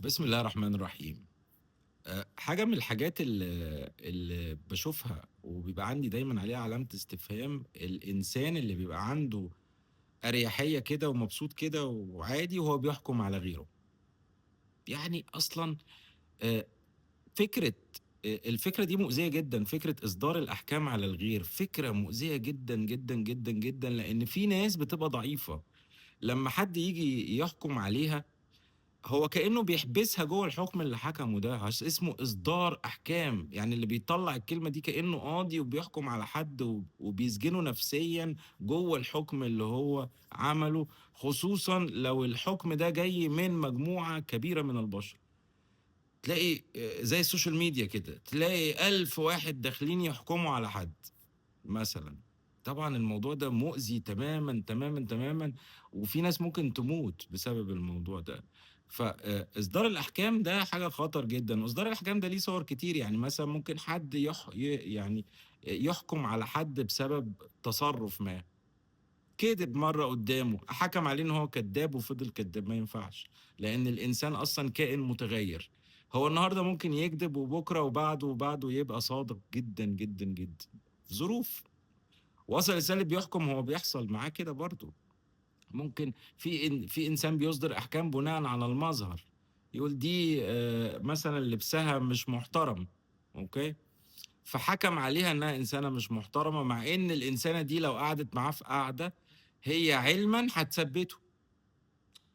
بسم الله الرحمن الرحيم. حاجة من الحاجات اللي باشوفها وبيبقى عندي دايمًا عليها علامة استفهام، الإنسان اللي بيبقى عنده أريحية كده ومبسوط كده وعادي وهو بيحكم على غيره. يعني أصلًا آآ فكرة الفكرة دي مؤذية جدًا، فكرة إصدار الأحكام على الغير، فكرة مؤذية جدًا، جدًا، جدًا، جدًا، لإن في ناس بتبقى ضعيفة، لمّا حد ييجي يحكم عليها هو كإنه بيحبسها جوّه الحكم اللي حكمه ده، اسمه إصدار أحكام، يعني اللي بيطلّع الكلمة دي كإنه قاضي وبيحكم على حد وبيسجنه نفسيًا جوّه الحكم اللي هو عمله، خصوصًا لو الحكم ده جاي من مجموعة كبيرة من البشر. تلاقي زي السوشيال ميديا كده، تلاقي 1000 واحد داخلين يحكموا على حد مثلًا. طبعًا الموضوع ده مؤذي تمامًا، تمامًا، تمامًا، وفي ناس ممكن تموت بسبب الموضوع ده. إصدار الأحكام ده حاجة خطر جدًا، وإصدار الأحكام ده ليه صور كتير، يعني مثلًا ممكن حد يح ي يعني يحكم على حد بسبب تصرُّف ما، كدب مرّة قدّامه، حكم عليه إن هو كدّاب وفضل كدّاب، ما ينفعش، لإن الإنسان أصلًا كائن متغيّر. هو النهارده ممكن يكدب وبُكرة وبعده وبعده يبقى صادق جدًا، جدًا، جدًا. ظروف. وأصلًا الإنسان اللي بيحكم هو بيحصل معاه كده برضه، ممكن في إنسان بيصدر أحكام بناءً على المظهر، يقول دي مثلًا لبسها مش محترم، أوكي، فحكم عليها إنها إنسانة مش محترمة، مع إن الإنسانة دي لو قعدت معاه في قعدة هي علمًا هتثبّته،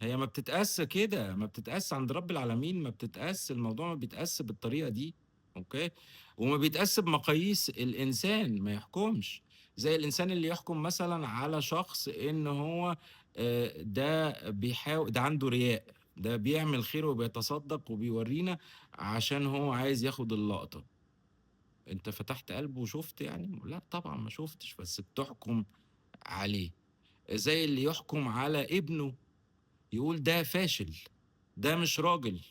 هي ما بتتقاس كده، ما بتتقاس عند رب العالمين، ما بتتقاس الموضوع ما بيتقاس بالطريقة دي، أوكي، وما بيتقاس بمقاييس الإنسان، ما يحكمش، زي الإنسان اللي يحكم مثلًا على شخص إن هو ده عنده رياء، ده بيعمل خير وبيتصدّق وبيورّينا عشان هو عايز ياخد اللقطة. أنت فتحت قلبه وشُفت يعني؟ لأ طبعًا ما شُفتش، بس بتحكم عليه. زي اللي يحكم على ابنه يقول ده فاشل، ده مش راجل.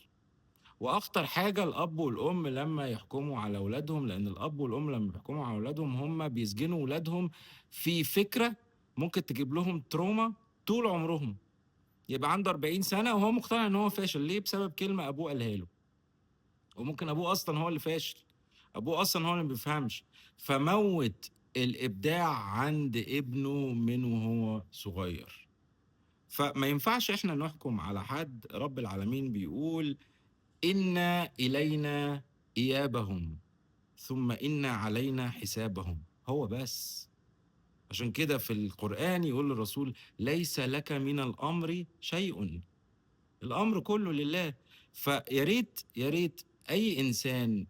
وأخطر حاجة الأب والأم لمّا يحكموا على ولادهم، لإن الأب والأم لمّا بيحكموا على ولادهم هم بيسجنوا ولادهم في فكرة ممكن تجيب لهم تروما طول عمرهم، يبقى عنده 40 سنة وهو مقتنع إن هو فاشل، ليه؟ بسبب كلمة أبوه قالها له، وممكن أبوه أصلًا هو اللي فاشل، أبوه أصلًا هو اللي ما بيفهمش، فموّت الإبداع عند ابنه من وهو صغير. فما ينفعش إحنا نحكم على حد، رب العالمين بيقول: "إِنَّ إِلَيْنَا إِيابَهُمْ ثُمَّ إِنَّ عَلَيْنَا حسابهم." هو بس. عشان كده في القرآن يقول للرسول: "ليس لك من الأمر شيء." الأمر كُلّه لله. فيا ريت، يا ريت أي إنسان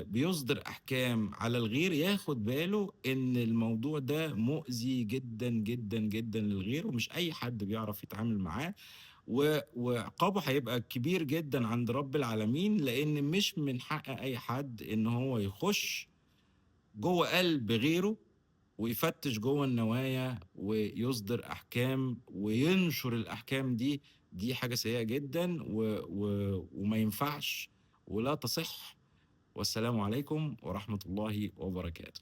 بيصدر أحكام على الغير ياخد باله إن الموضوع ده مؤذي جدًا، جدًا، جدًا للغير، ومش أي حد بيعرف يتعامل معاه، وعقابه هيبقى كبير جدًا عند رب العالمين، لإن مش من حق أي حد إن هو يخش جوّه قلب غيره ويفتش جوّه النوايا ويصدر أحكام وينشر الأحكام دي، دي حاجة سيئة جدًا وما ينفعش ولا تصح، والسلام عليكم ورحمة الله وبركاته.